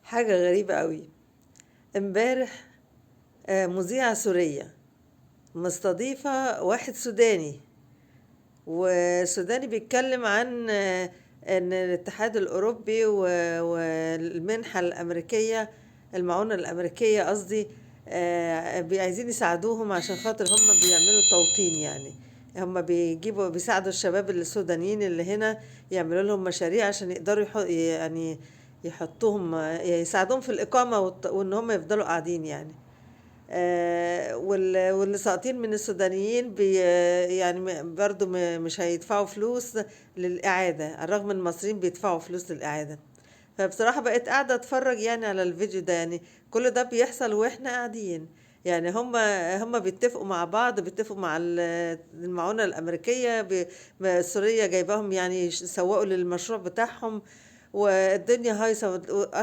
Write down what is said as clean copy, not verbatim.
حاجة غريبة قوي. امبارح مذيعة سورية مستضيفة واحد سوداني، والسوداني بيتكلم عن ان الاتحاد الاوروبي والمنحة الامريكية، المعونة الامريكية قصدي، عايزين يساعدوهم عشان خاطر هم بيعملوا توطين. يعني هم بيساعدوا الشباب السودانيين اللي هنا، يعملوا لهم مشاريع عشان يقدروا يعني يحطوهم، يساعدوهم في الإقامة وإن هم يفضلوا قاعدين يعني. واللي ساقطين من السودانيين يعني برضو مش هيدفعوا فلوس للإعادة، على الرغم ان المصريين بيدفعوا فلوس للإعادة. فبصراحة بقيت قاعدة اتفرج يعني على الفيديو ده، يعني كل ده بيحصل واحنا قاعدين. يعني هم بيتفقوا مع بعض، بيتفقوا مع المعونة الأمريكية، سوريا جايباهم يعني يسوقوا للمشروع بتاعهم، والدنيا هايصة.